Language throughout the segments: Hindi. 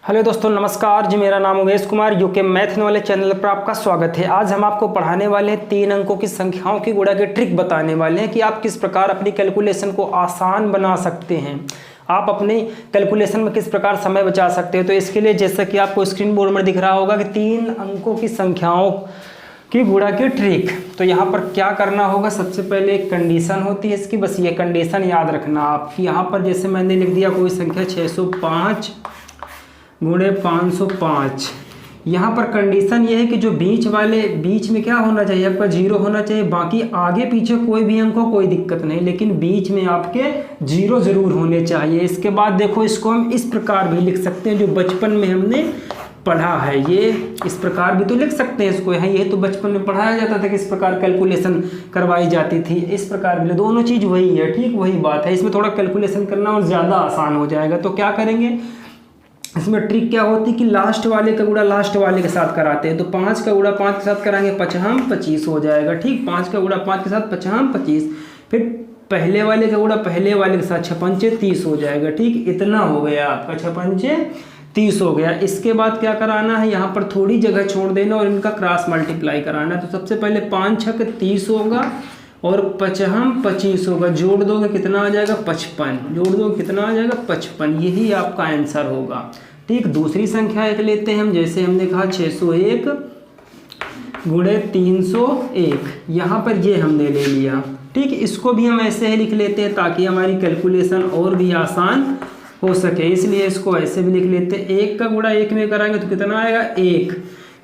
हेलो दोस्तों, नमस्कार जी। मेरा नाम उमेश कुमार यूके मैथ वाले चैनल पर आपका स्वागत है। आज हम आपको पढ़ाने वाले हैं 3 अंकों की संख्याओं की गुणा की ट्रिक बताने वाले हैं कि आप किस प्रकार अपनी कैलकुलेशन को आसान बना सकते हैं, आप अपने कैलकुलेशन में किस प्रकार समय बचा सकते हैं। तो इसके लिए जैसा कि आपको स्क्रीन बोर्ड में दिख रहा होगा कि 3 अंकों की संख्याओं की गुणा की ट्रिक। तो यहाँ पर क्या करना होगा, सबसे पहले एक कंडीशन होती है इसकी, बस ये कंडीशन याद रखना आप। यहाँ पर जैसे मैंने लिख दिया कोई संख्या 605 गुणे 505। यहाँ पर कंडीशन ये है कि जो बीच में क्या होना चाहिए, आपका 0 होना चाहिए। बाकी आगे पीछे कोई भी अंक हो कोई दिक्कत नहीं, लेकिन बीच में आपके 0 जरूर होने चाहिए। इसके बाद देखो, इसको हम इस प्रकार भी लिख सकते हैं जो बचपन में हमने पढ़ा है। ये इस प्रकार भी तो लिख सकते हैं इसको, यहाँ ये तो बचपन में पढ़ाया जाता था कि इस प्रकार कैलकुलेशन करवाई जाती थी। इस प्रकार भी दोनों चीज़ वही है, ठीक वही बात है। इसमें थोड़ा कैलकुलेशन करना और ज़्यादा आसान हो जाएगा। तो क्या करेंगे, इसमें ट्रिक क्या होती है कि लास्ट वाले का गुणा लास्ट वाले के साथ कराते हैं। तो 5 का गुणा 5 के साथ कराएंगे, 5 25 हो जाएगा। ठीक, 5 का गुणा 5 के साथ 5 25। फिर पहले वाले का गुणा पहले वाले के साथ 6 30 हो जाएगा। ठीक, इतना हो गया आपका 6 30 हो गया। इसके बाद क्या कराना है, यहाँ पर थोड़ी जगह छोड़ देना और इनका क्रॉस मल्टीप्लाई कराना है। तो सबसे पहले 5 6 30 होगा और 5 25 होगा। जोड़ दोगे कितना आ जाएगा, 55। जोड़ दोगे कितना आ जाएगा, 55। यही आपका आंसर होगा। ठीक, दूसरी संख्या एक लेते हैं हम। जैसे हमने कहा 601 गुणे 301, यहाँ पर ये हमने ले लिया। ठीक, इसको भी हम ऐसे ही लिख लेते हैं ताकि हमारी कैलकुलेशन और भी आसान हो सके, इसलिए इसको ऐसे भी लिख लेते हैं। 1 का गुणा 1 में कराएंगे तो कितना आएगा, 1।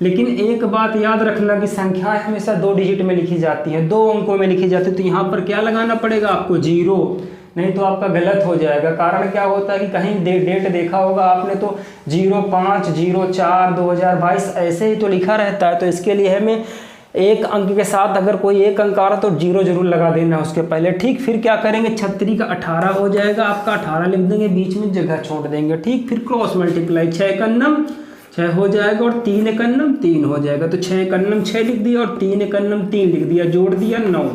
लेकिन एक बात याद रखना कि संख्याएं हमेशा 2 डिजिट में लिखी जाती है, 2 अंकों में लिखी जाती है। तो यहाँ पर क्या लगाना पड़ेगा आपको, 0, नहीं तो आपका गलत हो जाएगा। कारण क्या होता है कि कहीं डेट देखा होगा आपने तो 05/04/2022 ऐसे ही तो लिखा रहता है। तो इसके लिए हमें एक अंक के साथ अगर कोई एक अंक आ रहा तो 0 जरूर लगा देना उसके पहले। ठीक, फिर क्या करेंगे, 36 का 18 हो जाएगा आपका, 18 लिख देंगे, बीच में जगह छोड़ देंगे। ठीक, फिर क्रॉस मल्टीप्लाई, 6 का 9 6 हो जाएगा और 3 एक 9 3 हो जाएगा। तो 6 का 9 6 लिख दिया और 3 एक 9 3 लिख दिया, जोड़ दिया 9।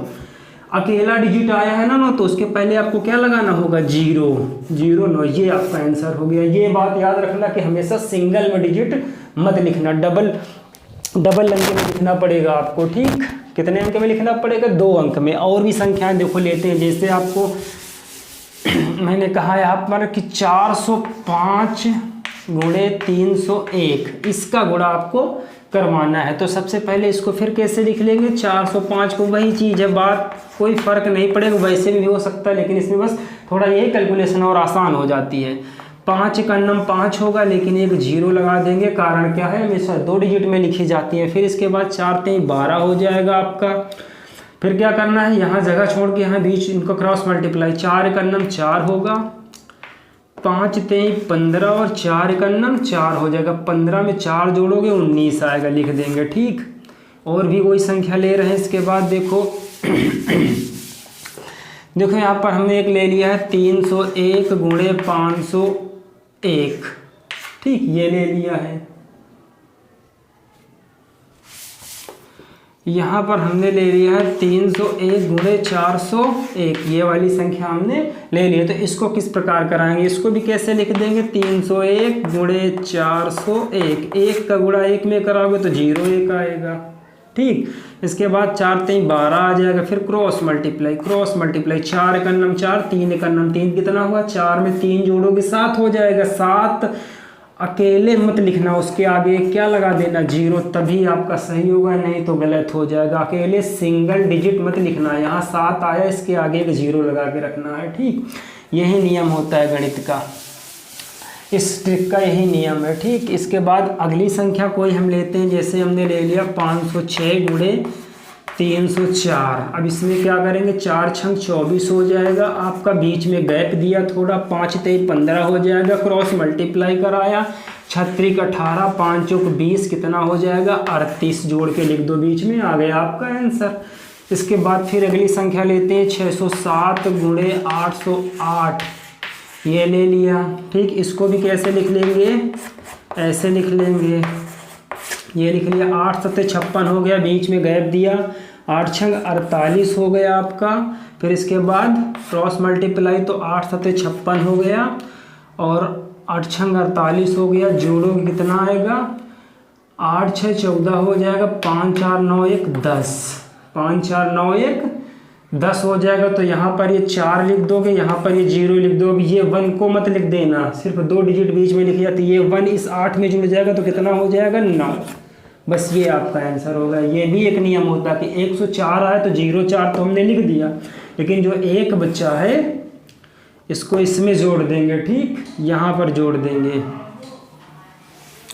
अकेला डिजिट आया है ना, तो उसके पहले आपको क्या लगाना होगा, 0 0 9। ये आपका आंसर हो गया। ये बात याद रखना कि हमेशा सिंगल में डिजिट मत लिखना, डबल अंक में लिखना पड़ेगा आपको। ठीक, कितने अंक में लिखना पड़ेगा, 2 अंक में। और भी संख्याएं देखो लेते हैं। जैसे आपको मैंने कहा है आप पर कि 405 गुणे 301, इसका गुणा आपको करवाना है। तो सबसे पहले इसको फिर कैसे लिख लेंगे, 405 को, वही चीज़ है, बात कोई फ़र्क नहीं पड़ेगा, वैसे भी हो सकता है, लेकिन इसमें बस थोड़ा ये कैलकुलेशन और आसान हो जाती है। 5 का 9 5 होगा, लेकिन एक 0 लगा देंगे। कारण क्या है, हमेशा 2 डिजिट में लिखी जाती है। फिर इसके बाद 4 3 12 हो जाएगा आपका। फिर क्या करना है, यहाँ जगह छोड़ के यहाँ बीच इनको क्रॉस मल्टीप्लाई, 4 का 9 4 होगा, 5 3 15 और 4 का 9 4 हो जाएगा। 15 में 4 जोड़ोगे 19 आएगा, लिख देंगे। ठीक, और भी कोई संख्या ले रहे हैं। इसके बाद देखो देखो यहाँ पर हमने एक ले लिया है 301 गुणे 501। ठीक, ये ले लिया है। यहाँ पर हमने ले लिया है 301 गुणे 401, ये वाली संख्या हमने ले ली है। तो इसको किस प्रकार कराएंगे, इसको भी कैसे लिख देंगे, 301 गुणे 401। 1 का गुणा 1 में कराओगे तो 0 1 आएगा। ठीक, इसके बाद 4 3 12 आ जाएगा। फिर क्रॉस मल्टीप्लाई 4 का 9 4 3 का 9 3, कितना हुआ, 4 में 3 जोड़ोगे 7 हो जाएगा। 7 अकेले मत लिखना, उसके आगे क्या लगा देना, 0, तभी आपका सही होगा, नहीं तो गलत हो जाएगा। अकेले सिंगल डिजिट मत लिखना, यहाँ 7 आया, इसके आगे एक 0 लगा के रखना है। ठीक, यही नियम होता है गणित का, इस ट्रिक का यही नियम है। ठीक, इसके बाद अगली संख्या कोई हम लेते हैं। जैसे हमने ले लिया 506 गुणे 304। अब इसमें क्या करेंगे, 4 6 24 हो जाएगा आपका, बीच में गैप दिया थोड़ा, 5 3 15 हो जाएगा। क्रॉस मल्टीप्लाई कराया, 36 का 18 5 चौक 20, कितना हो जाएगा, 38। जोड़ के लिख दो, बीच में आ गया आपका आंसर। इसके बाद फिर अगली संख्या लेते हैं 607 गुणे 808, ये ले लिया। ठीक, इसको भी कैसे लिख लेंगे, ऐसे लिख लेंगे, ये लिख लिया। 8 7 56 हो गया, बीच में गैप दिया, 8 6 48 हो गया आपका। फिर इसके बाद क्रॉस मल्टीप्लाई तो 8 7 56 हो गया और 8 छंग 48 हो गया, जोड़ोगे कितना आएगा, 8 6 14 हो जाएगा, 5 4 9 1 10, 5 4 9 1 10 हो जाएगा। तो यहाँ पर ये 4 लिख दोगे, यहाँ पर ये 0 लिख दो। अब ये 1 को मत लिख देना, सिर्फ 2 डिजिट बीच में लिख जाती है। ये 1 इस 8 में जुड़ जाएगा तो कितना हो जाएगा, 9। बस ये आपका आंसर होगा। ये भी एक नियम होता है कि 104 आए तो 04 तो हमने लिख दिया, लेकिन जो एक बच्चा है इसको इसमें जोड़ देंगे, ठीक, यहाँ पर जोड़ देंगे।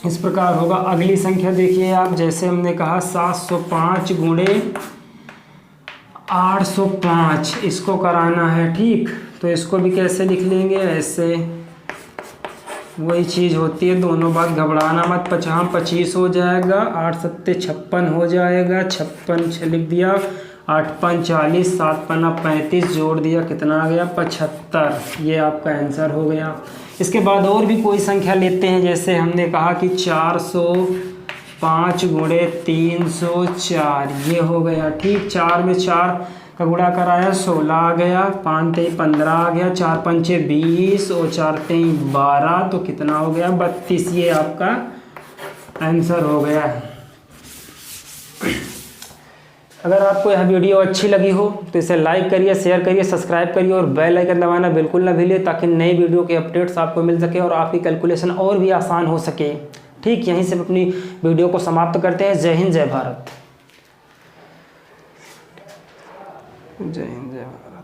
इस प्रकार होगा। अगली संख्या देखिए आप, जैसे हमने कहा 705 गुणे 805, इसको कराना है, ठीक। तो इसको भी कैसे लिख लेंगे, ऐसे, वही चीज़ होती है, दोनों बात घबराना मत। 25 हो जाएगा, 8 7 56 हो जाएगा, 56 लिख दिया, 8 5 40, 7 5 35, जोड़ दिया, कितना आ गया, 75। ये आपका आंसर हो गया। इसके बाद और भी कोई संख्या लेते हैं, जैसे हमने कहा कि 405 गुणे 304, ये हो गया, ठीक। 4 में 4 का गुणा कराया, 16 आ गया, 5 3 15 आ गया, 4 5 20 और 4 3 12, तो कितना हो गया, 32। ये आपका आंसर हो गया। अगर आपको यह वीडियो अच्छी लगी हो तो इसे लाइक करिए, शेयर करिए, सब्सक्राइब करिए और बेल आइकन दबाना बिल्कुल ना भूलिए, ताकि नई वीडियो के अपडेट्स आपको मिल सके और आपकी कैलकुलेशन और भी आसान हो सके, ठीक। यहीं से अपनी वीडियो को समाप्त करते हैं। जय हिंद, जय भारत। जय हिंद, जय भारत।